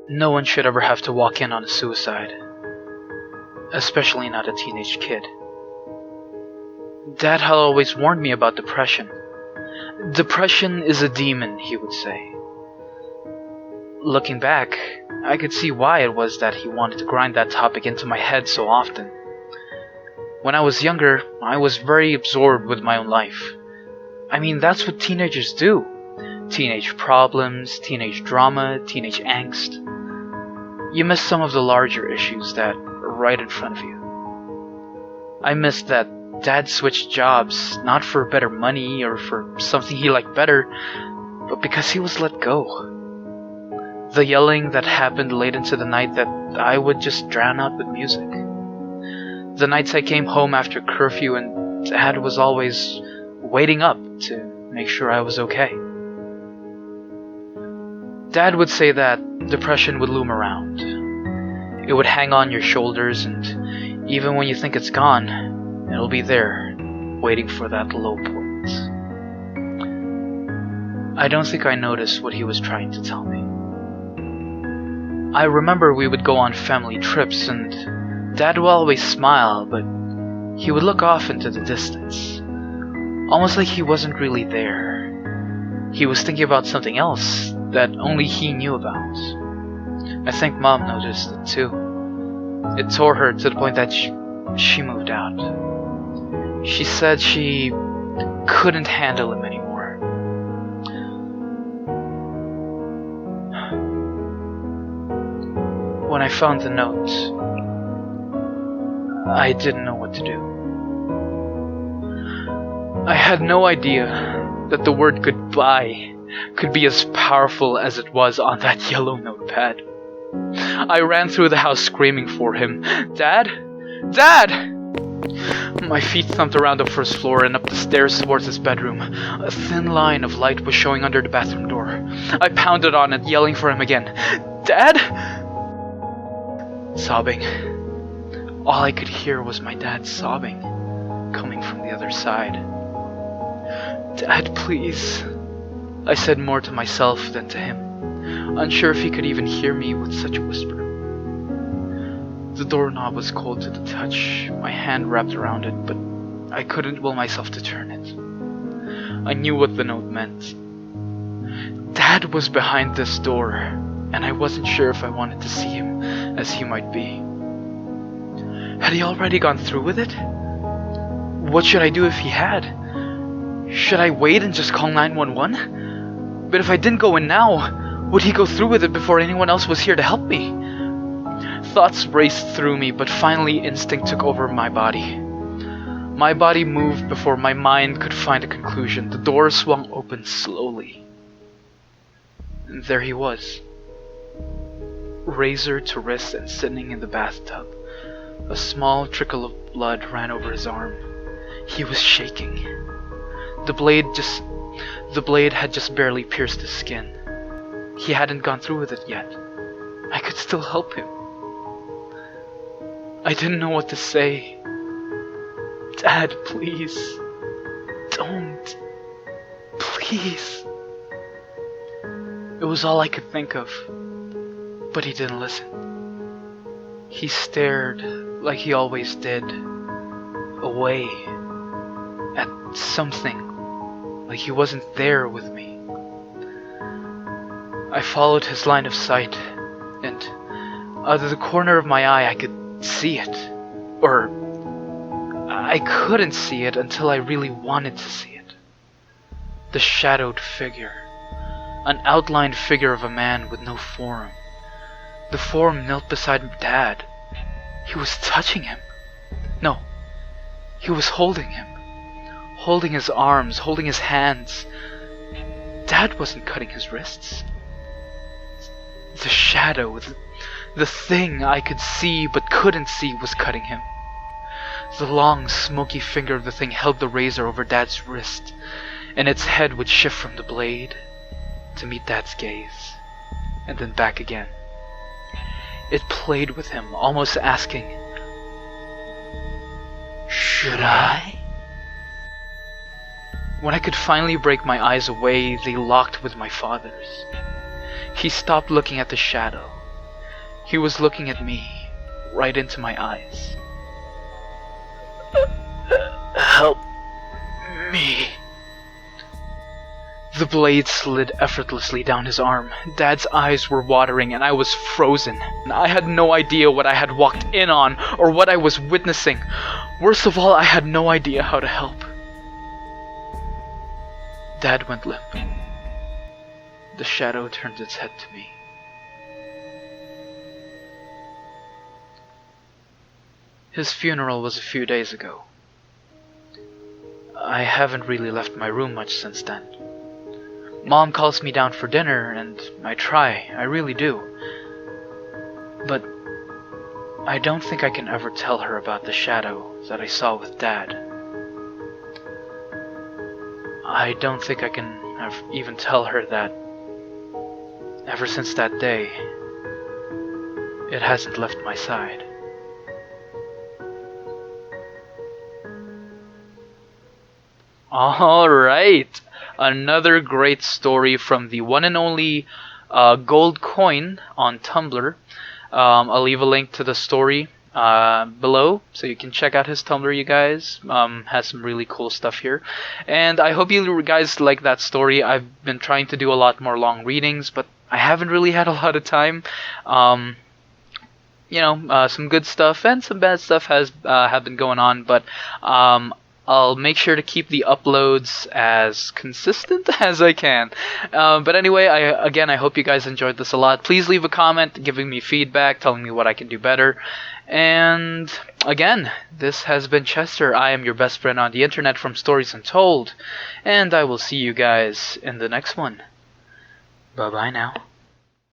No one should ever have to walk in on a suicide, especially not a teenage kid. Dad had always warned me about depression. Depression is a demon, he would say. Looking back, I could see why it was that he wanted to grind that topic into my head so often. When I was younger, I was very absorbed with my own life. I mean, that's what teenagers do. Teenage problems, teenage drama, teenage angst. You miss some of the larger issues that are right in front of you. I missed that Dad switched jobs, not for better money or for something he liked better, but because he was let go. The yelling that happened late into the night that I would just drown out with music. The nights I came home after curfew and Dad was always waiting up to make sure I was okay. Dad would say that depression would loom around. It would hang on your shoulders, and even when you think it's gone, it'll be there, waiting for that low point. I don't think I noticed what he was trying to tell me. I remember we would go on family trips, and Dad would always smile, but he would look off into the distance, almost like he wasn't really there. He was thinking about something else that only he knew about. I think Mom noticed it too. It tore her to the point that she moved out. She said she couldn't handle him anymore. When I found the note, I didn't know what to do. I had no idea that the word goodbye could be as powerful as it was on that yellow notepad. I ran through the house screaming for him. Dad? Dad! My feet thumped around the first floor and up the stairs towards his bedroom. A thin line of light was showing under the bathroom door. I pounded on it, yelling for him again. Dad? Sobbing. All I could hear was my dad sobbing, coming from the other side. Dad, please. I said more to myself than to him, unsure if he could even hear me with such a whisper. The doorknob was cold to the touch, my hand wrapped around it, but I couldn't will myself to turn it. I knew what the note meant. Dad was behind this door, and I wasn't sure if I wanted to see him as he might be. Had he already gone through with it? What should I do if he had? Should I wait and just call 911? But if I didn't go in now, would he go through with it before anyone else was here to help me? Thoughts raced through me, but finally instinct took over my body. My body moved before my mind could find a conclusion. The door swung open slowly. And there he was. Razor to wrist and sitting in the bathtub. A small trickle of blood ran over his arm. He was shaking. The blade had just barely pierced his skin. He hadn't gone through with it yet. I could still help him. I didn't know what to say. Dad, please. Don't. Please. It was all I could think of. But he didn't listen. He stared like he always did, away at something, like he wasn't there with me. I followed his line of sight, and out of the corner of my eye I could see it. Or I couldn't see it until I really wanted to see it. The shadowed figure. An outlined figure of a man with no form. The form knelt beside Dad. He was touching him. No, he was holding him. Holding his arms, holding his hands. Dad wasn't cutting his wrists. The shadow, the thing I could see but couldn't see was cutting him. The long, smoky finger of the thing held the razor over Dad's wrist, and its head would shift from the blade to meet Dad's gaze, and then back again. It played with him, almost asking, "Should I?" When I could finally break my eyes away, they locked with my father's. He stopped looking at the shadow, He was looking at me, right into my eyes. Help me. The blade slid effortlessly down his arm. Dad's eyes were watering and I was frozen. I had no idea what I had walked in on or what I was witnessing. Worst of all, I had no idea how to help. Dad went limp. The shadow turned its head to me. His funeral was a few days ago. I haven't really left my room much since then. Mom calls me down for dinner, and I try, I really do. But I don't think I can ever tell her about the shadow that I saw with Dad. I don't think I can even tell her that ever since that day, it hasn't left my side. Alright, another great story from the one and only Goldc01n on Tumblr. I'll leave a link to the story below, so you can check out his Tumblr, you guys. Has some really cool stuff here. And I hope you guys like that story. I've been trying to do a lot more long readings, but I haven't really had a lot of time. Some good stuff and some bad stuff have been going on, but I'll make sure to keep the uploads as consistent as I can. But anyway, I hope you guys enjoyed this a lot. Please leave a comment giving me feedback, telling me what I can do better. And again, this has been Chester. I am your best friend on the internet from Stories Untold. And I will see you guys in the next one. Bye-bye now.